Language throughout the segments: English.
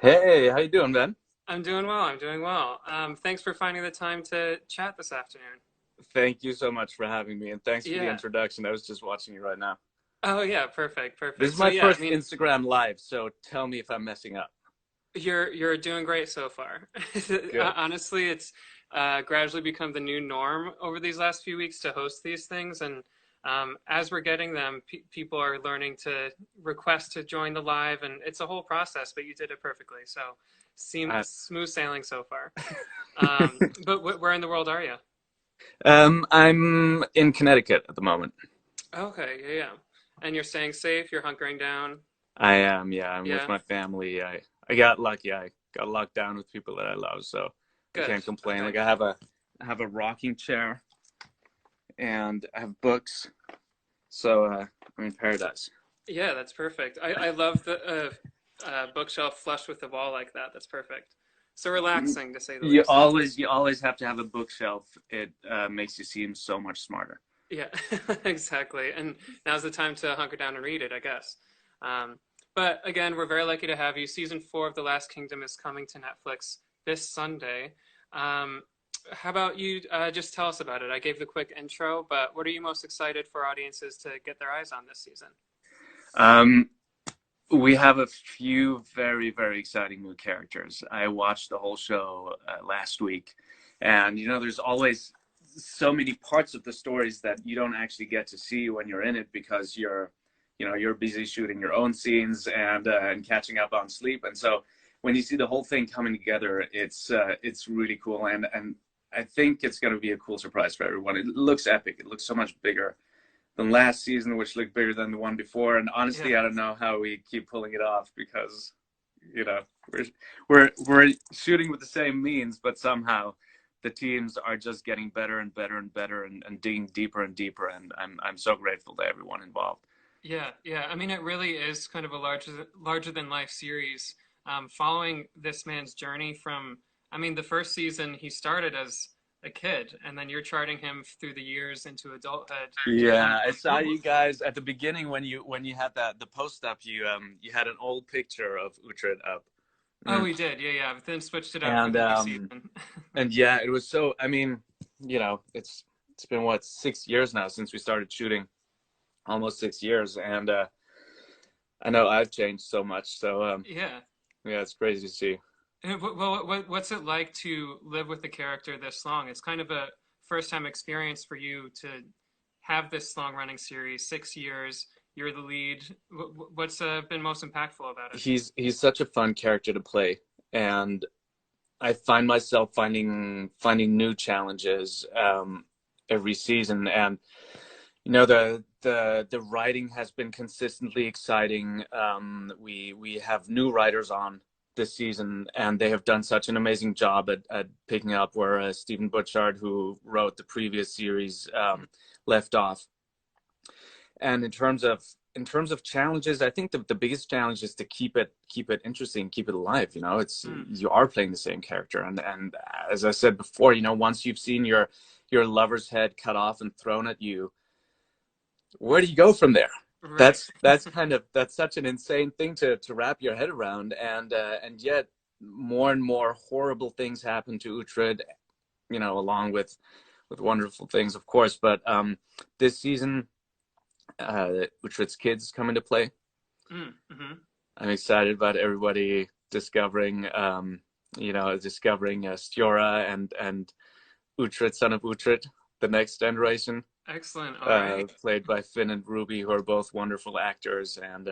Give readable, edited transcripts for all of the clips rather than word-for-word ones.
Hey, how you doing, man? I'm doing well. I'm doing well. Thanks for finding the time to chat this afternoon. Thank you so much for having me, and thanks for the Yeah. introduction. I was just watching you right now. Oh, yeah. Perfect. This Perfect. is So my yeah, I first mean, Instagram live, so tell me if I'm messing up. you're doing great so far. Good. Honestly, it's gradually become the new norm over these last few weeks to host these things, and as we're getting them, people are learning to request to join the live, and it's a whole process. But you did it perfectly. So, I, smooth sailing so far. But where in the world are you? I'm in Connecticut at the moment. Okay, yeah, yeah. And you're staying safe, you're hunkering down. I am, yeah, I'm with Yeah, my family. I got lucky. I got locked down with people that I love, so I good. can't complain. Okay. Like I have a rocking chair and I have books, so I'm in paradise. Yeah, that's perfect. I love the bookshelf flush with the wall like that. That's perfect. So relaxing to say the least. You always have to have a bookshelf. It makes you seem so much smarter. Yeah, exactly. And now's the time to hunker down and read it, I guess. Um, but again, we're very lucky to have you. Season 4 of The Last Kingdom is coming to Netflix this Sunday. Um, how about you just tell us about it? I gave the quick intro, but what are you most excited for audiences to get their eyes on this season? Um, we have a few very, very exciting new characters. I watched the whole show last week, and there's always so many parts of the stories that you don't actually get to see when you're in it because you're busy shooting your own scenes and catching up on sleep. And so when you see the whole thing coming together, it's really cool, and I think it's going to be a cool surprise for everyone. It looks epic. It looks so much bigger than last season, which looked bigger than the one before. And Yeah. honestly, I don't know how we keep pulling it off because you know we're we're shooting with the same means, but somehow the teams are just getting better and better and better and digging deeper and deeper. And I'm so grateful to everyone involved. Yeah, yeah. I mean, it really is kind of a larger than life series, following this man's journey from. I mean, the first season he started as a kid, and then you're charting him through the years into adulthood. Yeah, And I saw you guys at the beginning when you had that the post up. You had an old picture of Uhtred up. oh, Mm. we did, yeah, yeah. But then switched it up for And the new um, season. and yeah, it was so. I mean, it's been what 6 years now since we started shooting, almost 6 years, and I know I've changed so much. So Yeah. yeah, it's crazy to see. Well, what's it like to live with the character this long? It's kind of a first time experience for you to have this long running series, 6 years. You're the lead. What's been most impactful about it? He's such a fun character to play, and I find myself finding new challenges every season, and the writing has been consistently exciting. We have new writers on this season, and they have done such an amazing job at picking up where Stephen Butchard, who wrote the previous series, left off. And in terms of challenges, I think the biggest challenge is to keep it interesting, keep it alive. It's Mm, you are playing the same character, and as I said before, once you've seen your lover's head cut off and thrown at you, where do you go from there? right. That's such an insane thing to wrap your head around, and yet more and more horrible things happen to Uhtred, along with wonderful things, of course. But this season, Uhtred's kids come into play. Mm-hmm. I'm excited about everybody discovering Stiora and Uhtred, son of Uhtred, the next generation. Excellent. All right. Played by Finn and Ruby, who are both wonderful actors, and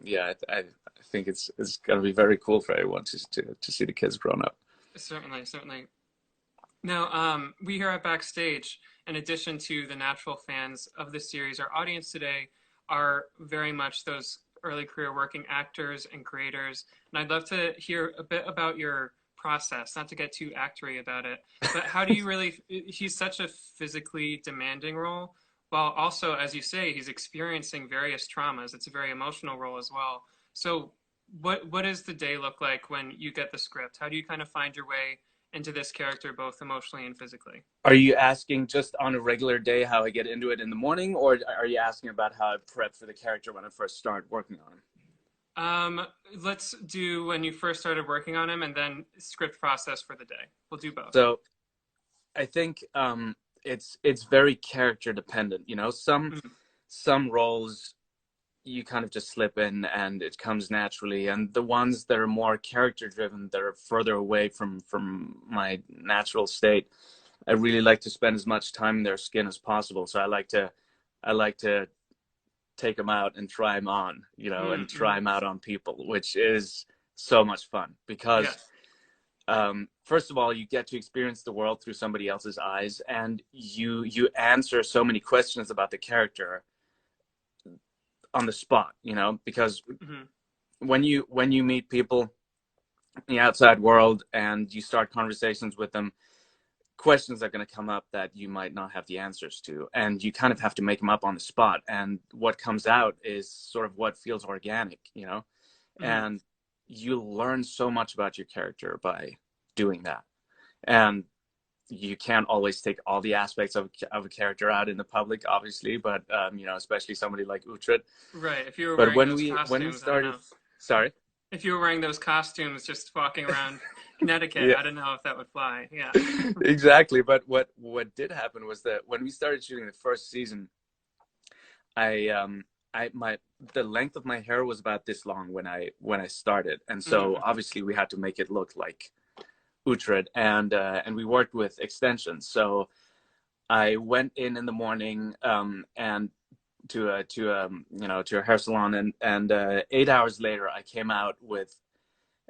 yeah, I think it's gonna be very cool for everyone to see the kids grown up. Certainly, certainly. Now, we here at Backstage, in addition to the natural fans of the series, our audience today are very much those early career working actors and creators. And I'd love to hear a bit about your process, not to get too actory about it, but how do you really, he's such a physically demanding role, while also, as you say, he's experiencing various traumas. It's a very emotional role as well. So what does the day look like when you get the script? How do you kind of find your way into this character both emotionally and physically? Are you asking just on a regular day how I get into it in the morning, or are you asking about how I prep for the character when I first start working on him? Um, let's do when you first started working on him, and then script process for the day. We'll do both. So I think it's very character dependent. You know, Mm, some roles you kind of just slip in and it comes naturally, and the ones that are more character driven, that are further away from my natural state, I really like to spend as much time in their skin as possible. So I like to take them out and try them on, you know, and try mm. them out on people, which is so much fun Yeah. because first of all, you get to experience the world through somebody else's eyes, and you answer so many questions about the character on the spot, you know, because Hmm. when you meet people in the outside world and you start conversations with them, questions are going to come up that you might not have the answers to, and you kind of have to make them up on the spot, and what comes out is sort of what feels organic, you know. Hmm. And you learn so much about your character by doing that, and you can't always take all the aspects of a character out in the public, obviously, but you know, especially somebody like Uhtred. Right. If you were But wearing those when we costumes, I don't started, know. sorry. If you were wearing those costumes, just walking around Connecticut, Yeah. I don't know if that would fly. Yeah. Exactly. But what did happen was that when we started shooting the first season, I I my the length of my hair was about this long when I started, and so Mm-hmm. obviously we had to make it look like Uhtred, and we worked with extensions. So I went in the morning, and to you know, to a hair salon, and 8 hours later I came out with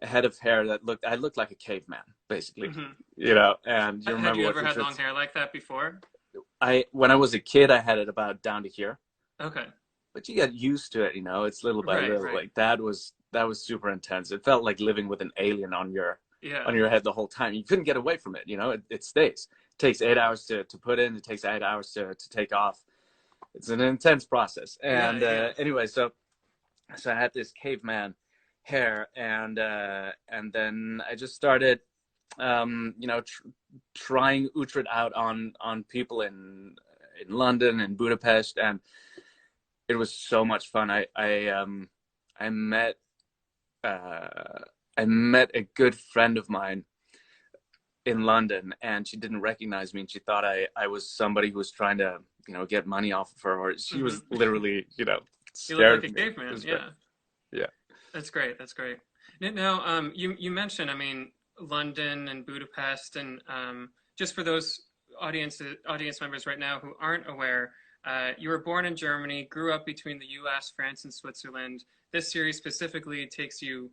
a head of hair that I looked like a caveman, basically, Mm-hmm. you know. And you Had remember you what ever had long Uhtred's? hair like that before? I When I was a kid, I had it about down to here, Okay. but you get used to it, you know. It's little by Right, little. right. Like that was super intense. It felt like living with an alien Yeah. on your head the whole time. You couldn't get away from it, you know. It stays. It takes 8 hours to put in. It takes 8 hours to take off. It's an intense process. Yeah, And yeah. anyway, so I had this caveman hair, and then I just started, you know, trying Uhtred out on people in London and Budapest, and it was so much fun. I met uh, I met a good friend of mine in London, and she didn't recognize me, and she thought I was somebody who was trying to, you know, get money off of her. Or she was Hmm. literally, you know, You look scared like of a me. It caveman. was great. Yeah. Yeah. That's great. That's great. Now, you mentioned, I mean, London and Budapest, and just for those audience members right now who aren't aware, you were born in Germany, grew up between the U.S., France, and Switzerland. This series specifically takes you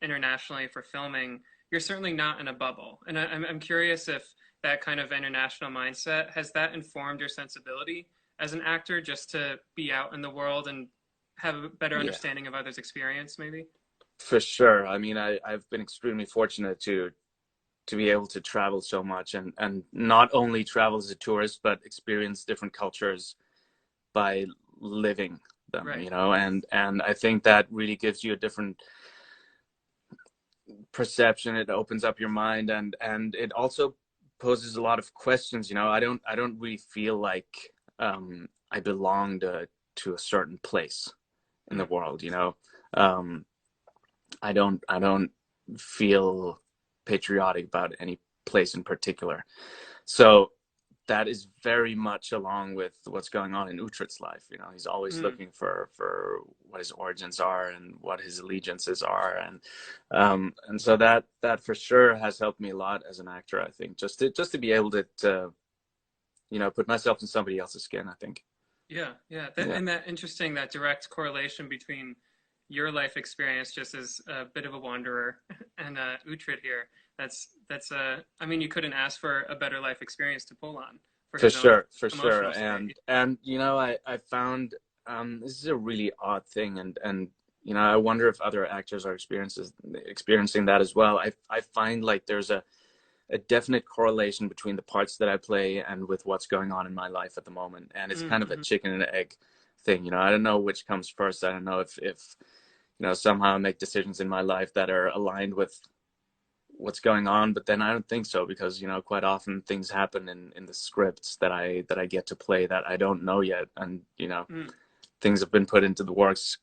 internationally for filming. You're certainly not in a bubble, and I'm curious if that kind of international mindset has that informed your sensibility as an actor, just to be out in the world and have a better Yeah, understanding of others' experience, maybe. for sure. I mean, I've been extremely fortunate to be able to travel so much, and not only travel as a tourist, but experience different cultures by living them, Right. you know. And I think that really gives you a different perception. It opens up your mind, and it also poses a lot of questions, you know. I don't really feel like I belong to a certain place in the Mm. world, you know. um I don't feel patriotic about any place in particular. So that is very much along with what's going on in Uhtred's life. You know, he's always Mm. looking for what his origins are and what his allegiances are, and so that for sure has helped me a lot as an actor. I think just to be able to you know, put myself in somebody else's skin. I think. Yeah, yeah. Yeah. And that interesting, that direct correlation between your life experience just as a bit of a wanderer and Uhtred here. I mean, you couldn't ask for a better life experience to pull on for his own For sure. emotional state. And you know, I found this is a really odd thing, and you know, I wonder if other actors are experiencing that as well. I find like there's a definite correlation between the parts that I play and with what's going on in my life at the moment. And it's kind of a Mm-hmm. chicken and egg thing. You know, I don't know which comes first. I don't know if you know, somehow I make decisions in my life that are aligned with what's going on, but then I don't think so, because, you know, quite often things happen in the scripts that I get to play that I don't know yet. And, you know, Mm. things have been put into the works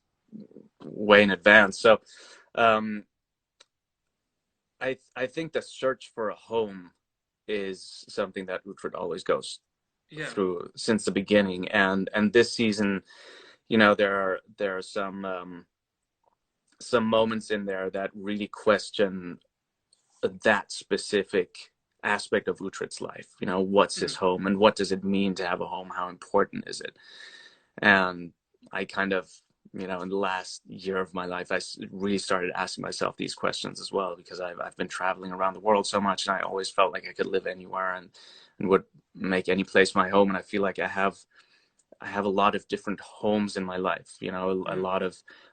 way in advance. So um, I think the search for a home is something that Uhtred always goes Yeah. through since the beginning, and this season, you know, there are some moments in there that really question that specific aspect of Uhtred's life. You know, what's his Mhm. home and what does it mean to have a home? How important is it? And I kind of, you know, in the last year of my life, I really started asking myself these questions as well, because I've been traveling around the world so much, and I always felt like I could live anywhere and would make any place my home. And I feel like I have a lot of different homes in my life. You know, a Mhm.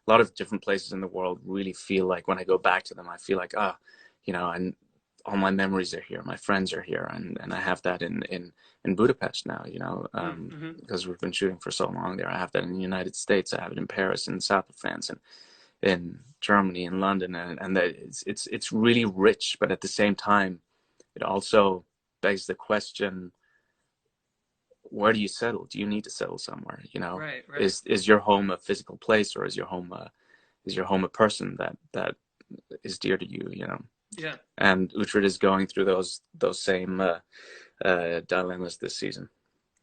lot of different places in the world really feel like when I go back to them, I feel like, you know, and all my memories are here, my friends are here, and I have that in Budapest now. You know, Mhm. because we've been shooting for so long there. I have that in the United States. I have it in Paris, in the south of France, and in Germany, in London, and that it's really rich. But at the same time, it also begs the question, where do you settle? Do you need to settle somewhere? You know, Right. Right. is your home a physical place, or is your home a person that is dear to you? You know, Yeah. and Uhtred is going through those same dilemmas this season.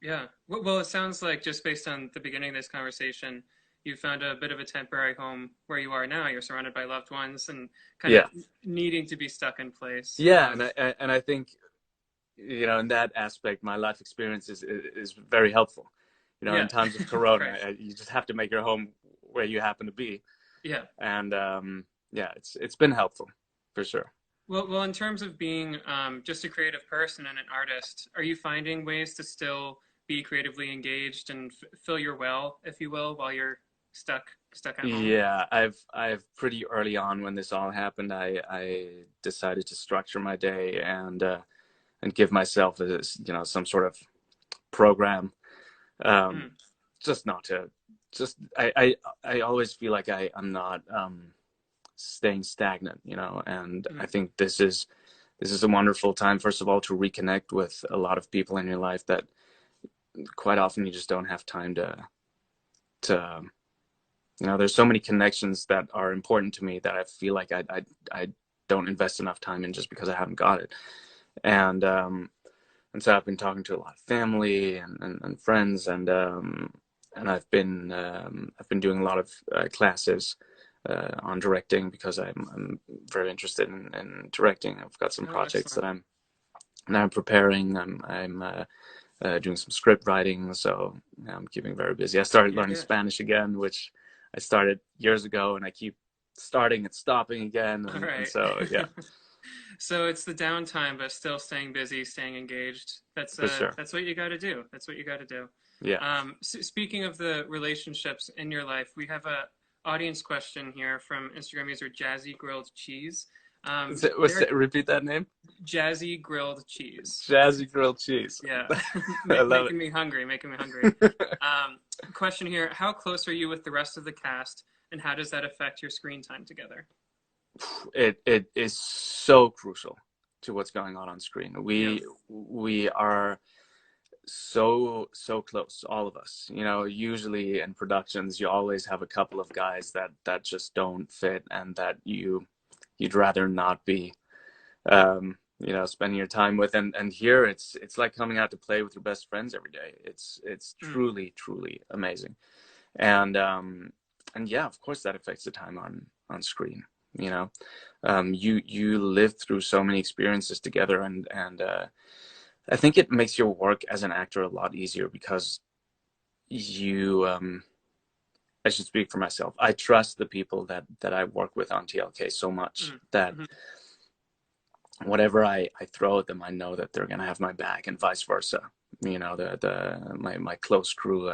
Yeah. Well, it sounds like just based on the beginning of this conversation, you found a bit of a temporary home where you are now. You're surrounded by loved ones and kind of Yeah, needing to be stuck in place. yeah, and I think, you know, in that aspect, my life experience is very helpful. You know, in Yeah. times of Corona, Right. you just have to make your home where you happen to be, Yeah. and yeah, it's been helpful for sure. Well, in terms of being just a creative person and an artist, are you finding ways to still be creatively engaged and fill your well, if you will, while you're stuck at home? Yeah, I've pretty early on when this all happened, I decided to structure my day and give myself a, you know, some sort of program, um, Mm, just not to just I always feel like I'm not staying stagnant, you know, and I mm, think this is a wonderful time, first of all, to reconnect with a lot of people in your life that quite often you just don't have time to you know, there's so many connections that are important to me that I feel like I don't invest enough time in just because I haven't got it. And and so I've been talking to a lot of family and friends, and I've been doing a lot of classes on directing, because I'm very interested in directing. I've got some oh, projects that excellent. I'm now preparing. I'm doing some script writing, so I'm keeping very busy. I started learning Yeah. Spanish again, which I started years ago, and I keep starting and stopping again, All and right. so yeah, So it's the downtime, but still staying busy, staying engaged. for sure, That's what you got to do. That's what you got to do. yeah. Speaking of the relationships in your life, we have a audience question here from Instagram user Jazzy Grilled Cheese. Their Repeat that name? Jazzy Grilled Cheese. Jazzy grilled cheese. Yeah, I love making me hungry, making me hungry. it. Um, Question here: how close are you with the rest of the cast, and how does that affect your screen time together? It is so crucial to what's going on screen. Yeah. We are so close, all of us. You know, usually in productions you always have a couple of guys that just don't fit, and that you'd rather not be you know, spending your time with. And here it's like coming out to play with your best friends every day. It's Mm, truly amazing. And and yeah, of course that affects the time on screen. You know, you live through so many experiences together, and I think it makes your work as an actor a lot easier, because you I should speak for myself. I trust the people that I work with on TLK so much mm, that mhm. whatever I throw at them, I know that they're gonna have my back, and vice versa. You know, the my close crew,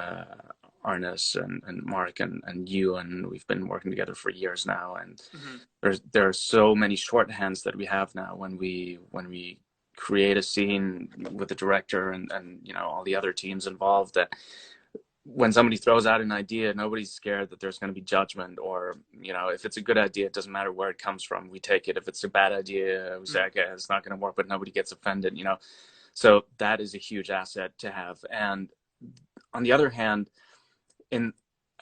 Arnis and Mark and you, and we've been working together for years now, and Mhm. there are so many shorthands that we have now when we create a scene with the director and you know, all the other teams involved, that when somebody throws out an idea, nobody's scared that there's going to be judgment, or, you know, if it's a good idea, it doesn't matter where it comes from. We take it. If it's a bad idea, we say, Mm, okay, it's not going to work, but nobody gets offended, you know? So that is a huge asset to have. And on the other hand, in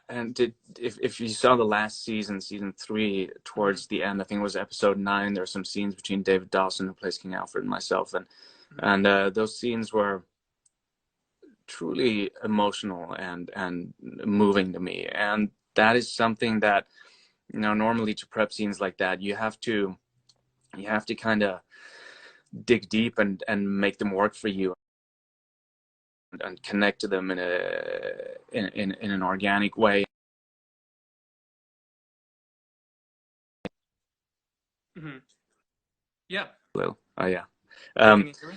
and if you saw the last season, season 3, Mm-hmm. towards the end, I think it was episode 9. There were some scenes between David Dawson, who plays King Alfred, and myself, and Mm-hmm. those scenes were truly emotional and moving to me. And that is something that, normally to prep scenes like that, you have to kind of dig deep and make them work for you, and connect to them in an organic way. Mm-hmm. Yeah. Oh yeah. Yeah. Um, Can you hear me?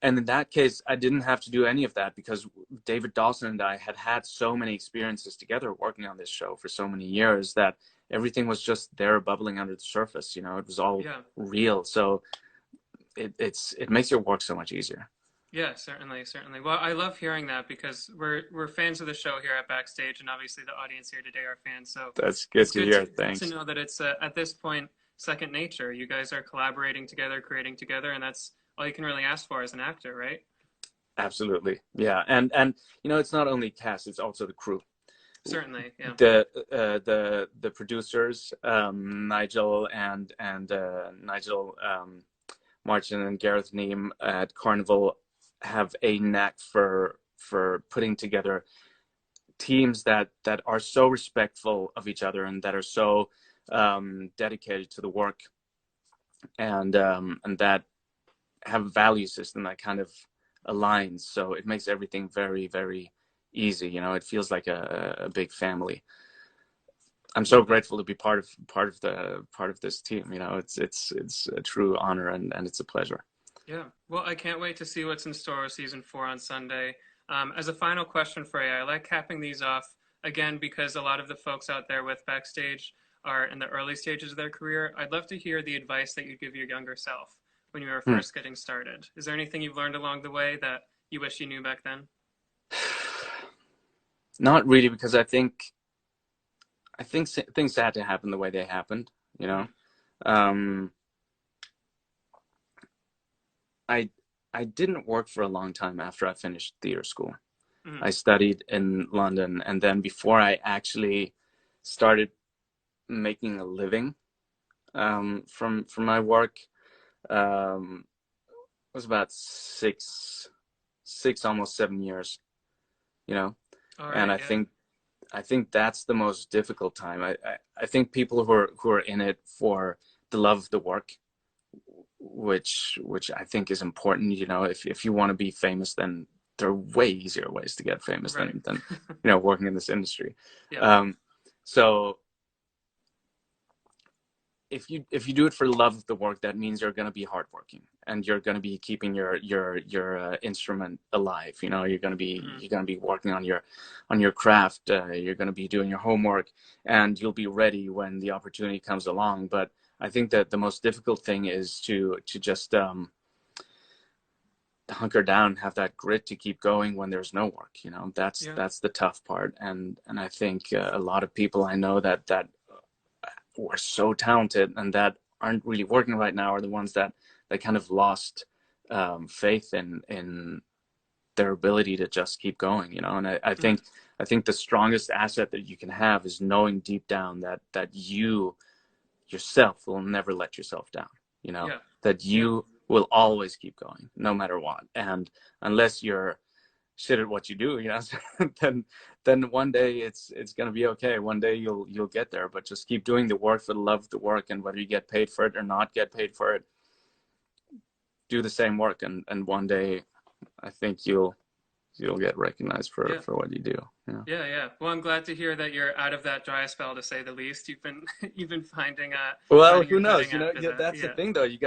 and in that case, I didn't have to do any of that, because David Dawson and I had so many experiences together working on this show for so many years, that everything was just there bubbling under the surface. It was all Yeah. real. So it makes your work so much easier. Yeah, certainly, certainly. Well, I love hearing that because we're fans of the show here at Backstage, and obviously the audience here today are fans. So That's good it's to good hear. to Thanks. know that it's at this point second nature. You guys are collaborating together, creating together, and that's all you can really ask for as an actor, right? Absolutely. Yeah. And it's not only cast, it's also the crew. Certainly, yeah. The producers, Nigel Martin and Gareth Neame at Carnival, have a knack for putting together teams that are so respectful of each other, and that are so dedicated to the work, and that have a value system that kind of aligns. So it makes everything very, very easy. It feels like a big family. I'm so Lovely. grateful to be part of this team. It's a true honor, and it's a pleasure. Yeah. Well, I can't wait to see what's in store with season 4 on Sunday. As a final question for you, I like capping these off again because a lot of the folks out there with Backstage are in the early stages of their career. I'd love to hear the advice that you'd give your younger self when you were Hmm. first getting started. Is there anything you've learned along the way that you wish you knew back then? Not really, because I think things had to happen the way they happened. You know, Mm-hmm. um, I I didn't work for a long time after I finished theater school. Mm-hmm. I studied in London, and then before I actually started making a living from my work, it was about six, almost 7 years. You know, All and right. I Yeah. think I think that's the most difficult time. I think people who are in it for the love of the work, which I think is important. If you want to be famous, then there are way easier ways to get famous Right. than working in this industry. Yeah. So if you do it for the love of the work, that means you're going to be hardworking, and you're going to be keeping your instrument alive. You're going to be Mm-hmm. working on your craft. You're going to be doing your homework, and you'll be ready when the opportunity comes along. But I think that the most difficult thing is to just hunker down, have that grit to keep going when there's no work. That's Yeah. that's the tough part. And I think a lot of people I know that who are so talented and that aren't really working right now are the ones that kind of lost faith in their ability to just keep going. And I Mm-hmm. think the strongest asset that you can have is knowing deep down that you yourself will never let yourself down. Yeah. That Yeah. you will always keep going no matter what. And unless you're shit at what you do, then one day it's gonna be okay. One day you'll get there, but just keep doing the work for the love of the work, and whether you get paid for it or not get paid for it, do the same work, and one day I think you'll get recognized for Yeah. what you do. Yeah, yeah. Well, I'm glad to hear that you're out of that dry spell, to say the least. You've been you've been Well, finding your who knows? footing after Yeah, that. that's the Yeah, thing though. You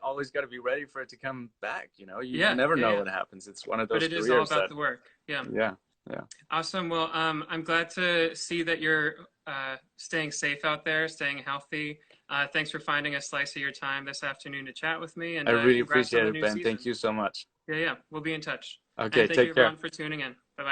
always got to be ready for it to come back. You yeah, never yeah, know yeah. what happens. It's one of But those it is all careers about that, the work. Yeah, yeah, yeah. awesome. Well, I'm glad to see that you're staying safe out there, staying healthy. Thanks for finding a slice of your time this afternoon to chat with me, I and really congrats on appreciate the it, new Ben. season. Thank you so much. Yeah, yeah. We'll be in touch. And Okay, thank you take care. everyone for tuning in. Bye bye.